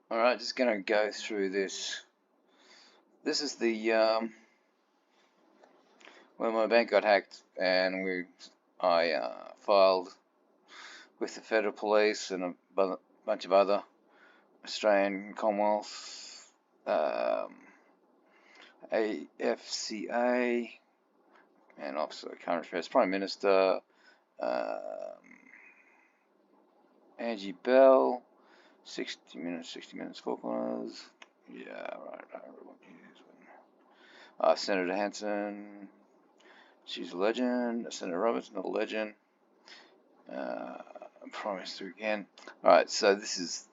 Alright, just going to go through this. This is the when my bank got hacked, and I filed with the Federal Police and a bunch of other Australian Commonwealth, AFCA, and also Current Affairs Prime Minister Angie Bell. 60 minutes, 4 corners. Yeah, right. I remember what you use one. Senator Hanson, she's a legend. Senator Roberts, not a legend. Prime Minister again. Alright, so this is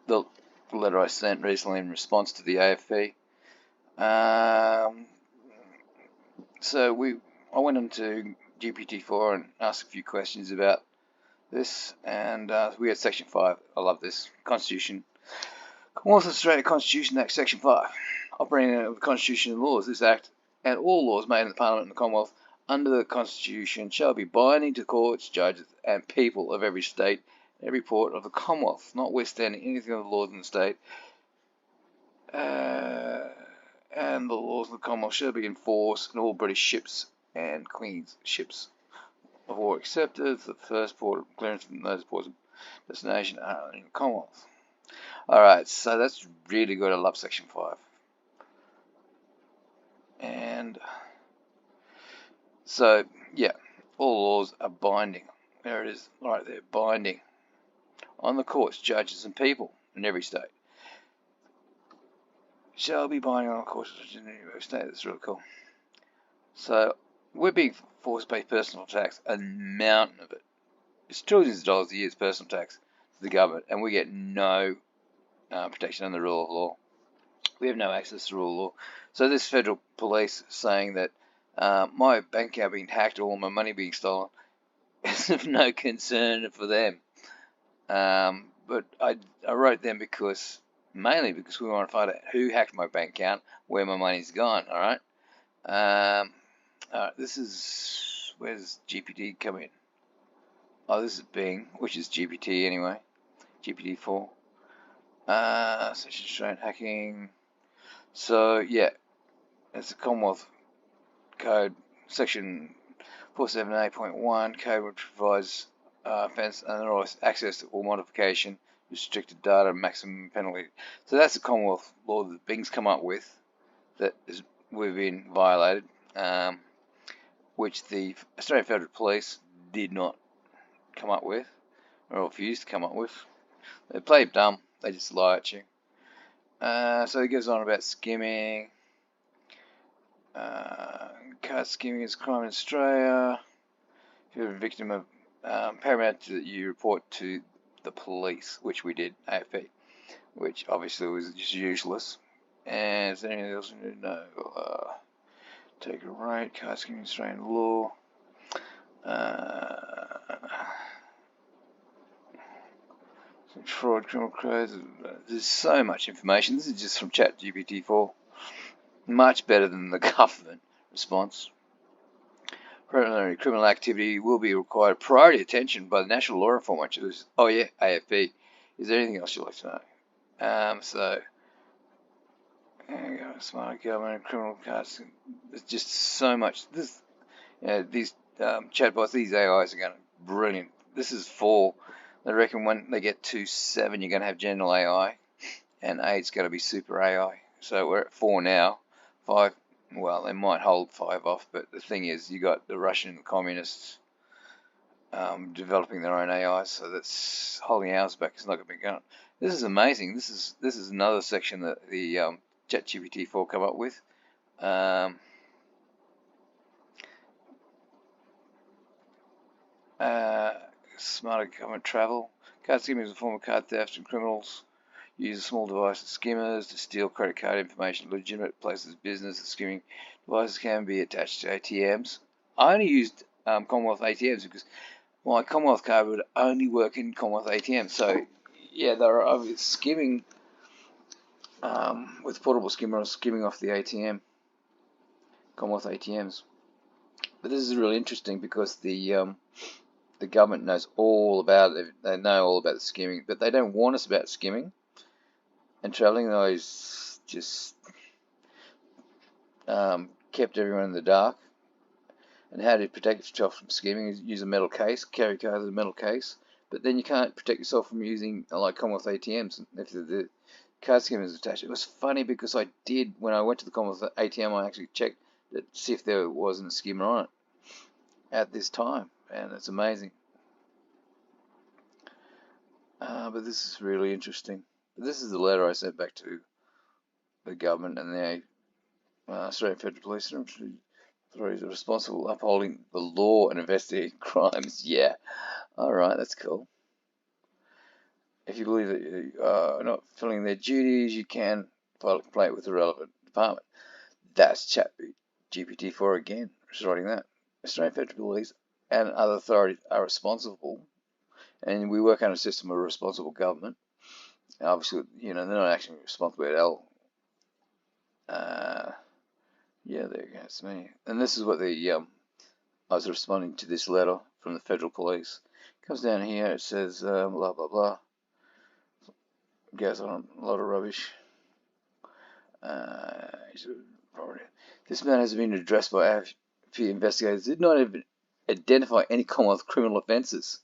the letter I sent recently in response to the AFP. So I went into GPT-4 and asked a few questions about this, and we had Section 5. I love this. Constitution. Commonwealth of Australia Constitution Act Section 5. Operating under the Constitution and laws, this Act and all laws made in the Parliament and the Commonwealth under the Constitution shall be binding to courts, judges, and people of every state and every port of the Commonwealth, notwithstanding anything of the laws in the state. And the laws of the Commonwealth shall be enforced in all British ships and Queen's ships of war, except as the first port of clearance from those ports of destination are in the Commonwealth. Alright, so that's really good. I love Section 5. And so, yeah, all laws are binding. There it is, right there, binding on the courts, judges, and people in every state. Shall be binding on the courts, judges in every state. That's really cool. So, we're being forced to pay personal tax, a mountain of it. It's trillions of dollars a year's personal tax to the government, and we get no protection under the rule of law. We have no access to rule of law. So this federal police saying that my bank account being hacked, all my money being stolen, is of no concern for them. But I wrote them mainly because we want to find out who hacked my bank account, where my money's gone. All right. This is, where's GPT come in? Oh, this is Bing, which is GPT anyway. GPT-4. Section Australian hacking. So yeah, it's the Commonwealth Code, Section 478.1 code, which provides offence and access to all modification, restricted data, maximum penalty. So that's the Commonwealth law that Bing's come up with that we've been violated, which the Australian Federal Police did not come up with, or refused to come up with. They play dumb. They just lie at you. So it goes on about skimming. Card skimming is a crime in Australia. If you're a victim of paramount that you report to the police, which we did, AFP, which obviously was just useless. And is there anything else you need to know? Take a right. Card skimming, Australian law. Fraud, criminal codes. There's so much information. This is just from ChatGPT-4. Much better than the government response. Preliminary criminal activity will be required priority attention by the National Law Reform. Oh yeah, AFP. Is there anything else you'd like to know? So, smart government, criminal cards. There's just so much. These chatbots, these AIs are going to be brilliant. This is 4. They reckon when they get to 7, you're going to have general AI, and 8's going to be super AI. So we're at 4 now. 5, well, they might hold 5 off, but the thing is, you got the Russian and the communists developing their own AI, so that's holding ours back. It's not going to be going. This is amazing. This is another section that the ChatGPT-4 come up with. Smarter government travel. Card skimming is a form of card theft, and criminals use a small device, skimmers, to steal credit card information. Legitimate places of business. Skimming devices can be attached to ATMs. I only used Commonwealth ATMs because my Commonwealth card would only work in Commonwealth ATMs. So yeah, they're skimming with portable skimmer or skimming off the ATM, Commonwealth ATMs. But this is really interesting because the government knows all about it. They know all about the skimming, but they don't warn us about skimming. And travelling those just kept everyone in the dark. And how to protect yourself from skimming is use a metal case, carry cards with a metal case. But then you can't protect yourself from using like Commonwealth ATMs if the card scheme is attached. It was funny because I did, when I went to the Commonwealth ATM, I actually checked to see if there wasn't a skimmer on it at this time. And it's amazing. But this is really interesting. This is the letter I sent back to the government and the Australian Federal Police authorities are responsible for upholding the law and investigating crimes. Yeah, alright, that's cool. If you believe that you are not fulfilling their duties, you can file a complaint with the relevant department. That's GPT-4 again, just writing that. Australian Federal Police and other authorities are responsible, and we work under a system of responsible government. Obviously, they're not actually responsible at all. Yeah, there you go, it's me. And this is what I was responding to this letter from the Federal Police. It comes down here, it says, blah, blah, blah. Goes on a lot of rubbish. This matter has been addressed by AFP investigators. Did not even identify any Commonwealth criminal offences.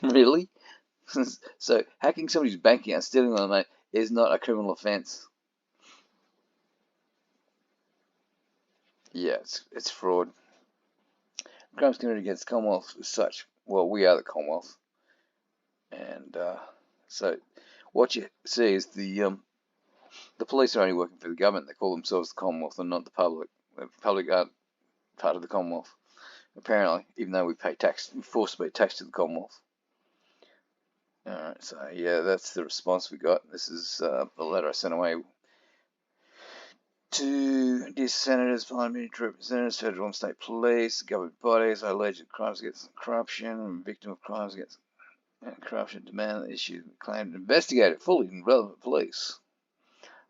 Really? So, hacking somebody's bank account, stealing all the money, is not a criminal offence. Yeah, it's fraud. Crimes committed against the Commonwealth as such. Well, we are the Commonwealth. And so, what you see is the police are only working for the government. They call themselves the Commonwealth and not the public. The public aren't part of the Commonwealth, apparently, even though we pay tax, we're forced to pay tax to the Commonwealth. Alright, so yeah, that's the response we got. This is the letter I sent away to dear senators, parliamentary representatives, federal and state police, government bodies, alleged crimes against corruption, and victim of crimes against corruption, demand that issue claim to investigate it fully in relevant police.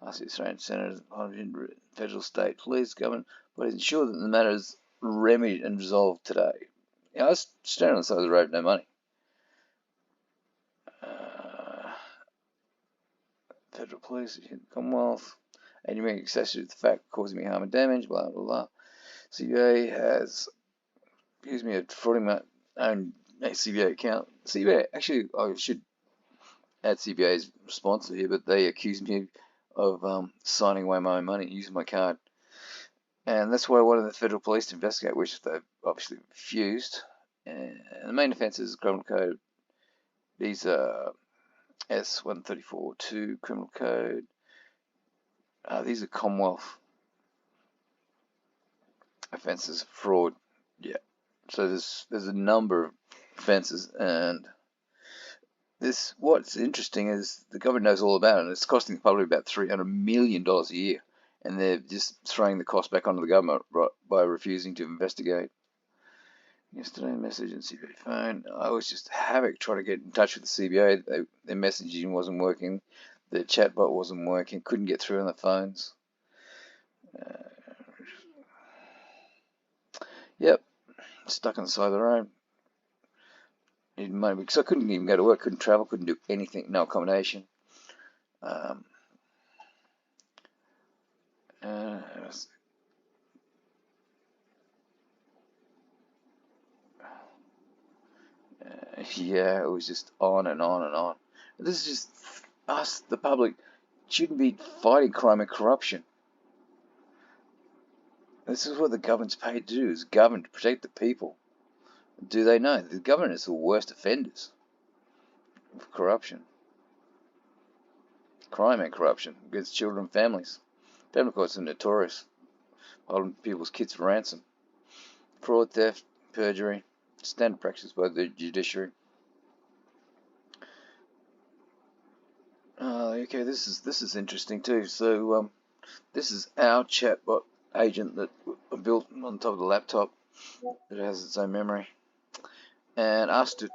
Ask the Australian senators, parliamentary, federal, state police, government bodies ensure that the matter is remedied and resolved today. Yeah, I was standing on the side of the road, no money. Federal police, Commonwealth, and you make accessory to the fact causing me harm and damage, blah, blah, blah. CBA has accused me of defrauding my own CBA account. CBA, actually, I should add CBA's response here, but they accused me of signing away my own money using my card. And that's why I wanted the federal police to investigate, which they've obviously refused. And the main offence is criminal code. These are S-134-2 criminal code. These are Commonwealth offences, fraud. Yeah. So there's a number of offences, and what's interesting is the government knows all about it, and it's costing the public about $300 million a year, and they're just throwing the cost back onto the government by refusing to investigate. Yesterday, message and CBA phone. I was just havoc trying to get in touch with the CBA. Their messaging wasn't working. The chatbot wasn't working. Couldn't get through on the phones. Yep, stuck on the side of the road. Needed money because I couldn't even go to work. Couldn't travel. Couldn't do anything. No accommodation. Yeah, it was just on and on and on. This is just us, the public, shouldn't be fighting crime and corruption. This is what the government's paid to do, is govern to protect the people. Do they know? The government is the worst offenders of corruption. Crime and corruption against children and families. Family courts are notorious, holding people's kids for ransom. Fraud, theft, perjury, standard practice by the judiciary. Okay, this is interesting too. So this is our chatbot agent that I built on top of the laptop that has its own memory, and asked it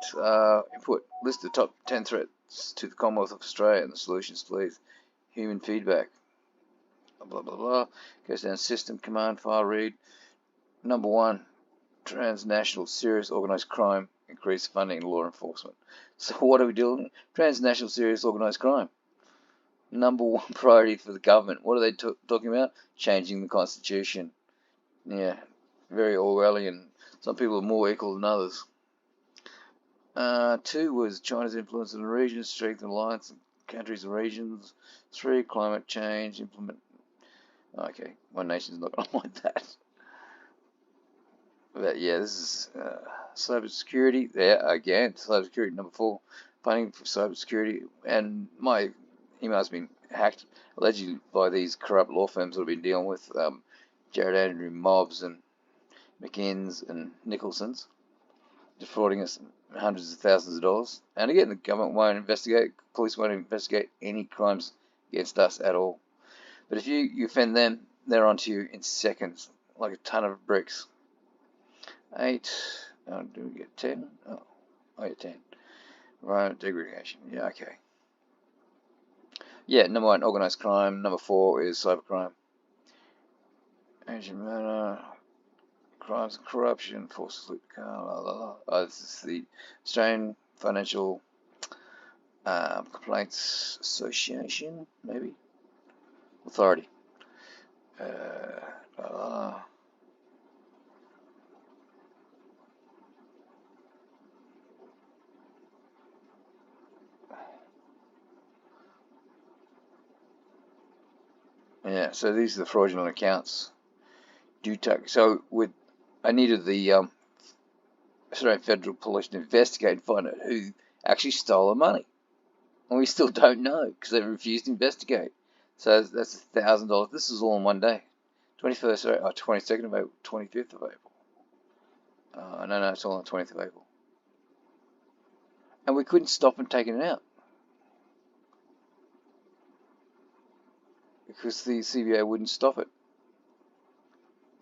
list the top 10 threats to the Commonwealth of Australia and the solutions, please. Human feedback. Blah blah blah. Goes down system command file read. Number 1, transnational serious organised crime, increased funding and law enforcement. So what are we doing? Transnational serious organised crime. number one priority for the government. What are they talking about? Changing the constitution. Yeah, very Orwellian. Some people are more equal than others. 2 was China's influence in the region, strengthen alliance in countries and regions. 3, climate change, implement. Okay, One Nation's not going to like that. But yeah, this is cyber security. There again, cyber security number 4, funding for cyber security. And my email's been hacked allegedly by these corrupt law firms that have been dealing with Jared Andrew Mobs and McInnes and Nicholson's, defrauding us hundreds of thousands of dollars. And again, the government won't investigate, police won't investigate any crimes against us at all. But if you offend them, they're onto you in seconds, like a ton of bricks. 8, do we get 10? Oh, I get 10. Right, degradation, yeah, okay. Yeah, number 1, organised crime. Number 4 is cybercrime. Asian matter, crimes and corruption, forces loop car, this is the Australian Financial Complaints Association, maybe? Authority. Yeah, so these are the fraudulent accounts. So I needed the Australian Federal Police to investigate and find out who actually stole the money. And we still don't know because they refused to investigate. So that's $1,000. This is all in one day. 22nd of April, 25th of April. No, it's all on the 20th of April. And we couldn't stop them taking it out. Because the CBA wouldn't stop it.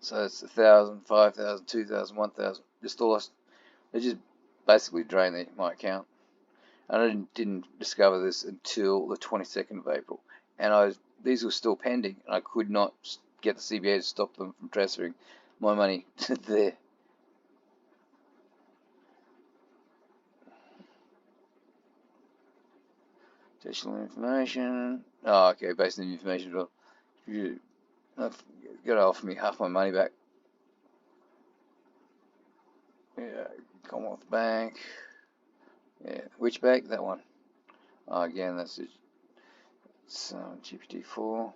So it's 1,000, 5,000, 2,000, 1,000. They just basically drained my account. And I didn't discover this until the 22nd of April. And these were still pending, and I could not get the CBA to stop them from transferring my money to there. Additional information. Oh, okay, based on the information. You've got to offer me half my money back. Yeah, Commonwealth Bank. Yeah, which bank? That one. Oh, again, that's it. It's GPT-4.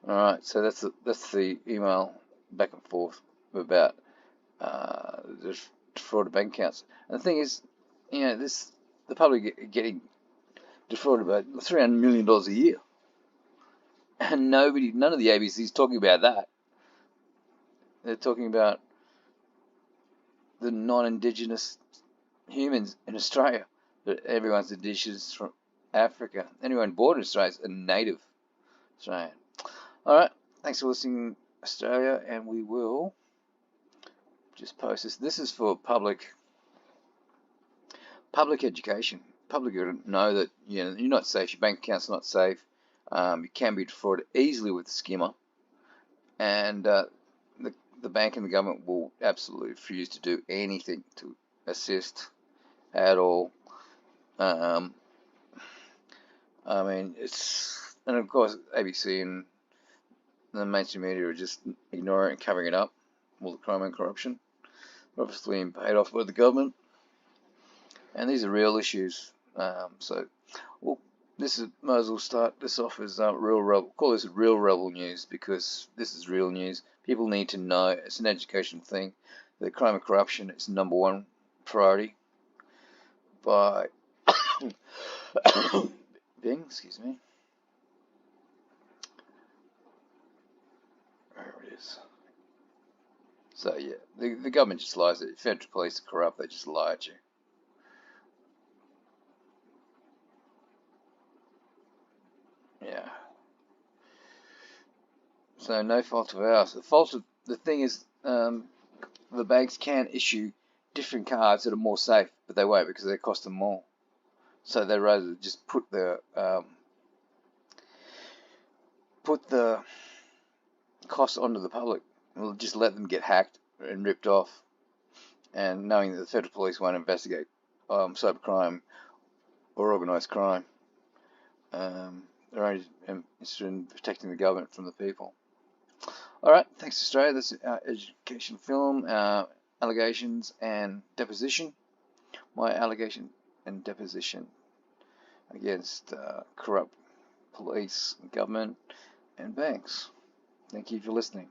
Alright, so that's the email back and forth about the defrauded bank accounts. And the thing is, the public are getting defrauded about $300 million a year. And none of the ABC's talking about that. They're talking about the non-Indigenous humans in Australia. But everyone's Indigenous from Africa. Anyone born in Australia is a native Australian. Alright, thanks for listening, Australia, and we will just post this. This is for public education. Public know that you're not safe, your bank account's not safe. You can be defrauded easily with skimmer, and the bank and the government will absolutely refuse to do anything to assist at all. And of course ABC and the mainstream media are just ignoring it and covering it up, all the crime and corruption, obviously being paid off by the government. And these are real issues. Might as well start this off as call this real rebel news, because this is real news. People need to know. It's an education thing. The crime and corruption is number 1 priority by Bing, excuse me. There it is. So yeah, the government just lies. The federal police are corrupt. They just lie at you. Yeah. So no fault of ours. The thing is, the banks can issue different cards that are more safe, but they won't because they cost them more. So they rather just put the cost onto the public. We'll just let them get hacked and ripped off, and knowing that the federal police won't investigate cybercrime or organised crime. They're only interested in protecting the government from the people. Alright, thanks Australia. That's our education film, our allegations and deposition. My allegation and deposition against corrupt police, government, and banks. Thank you for listening.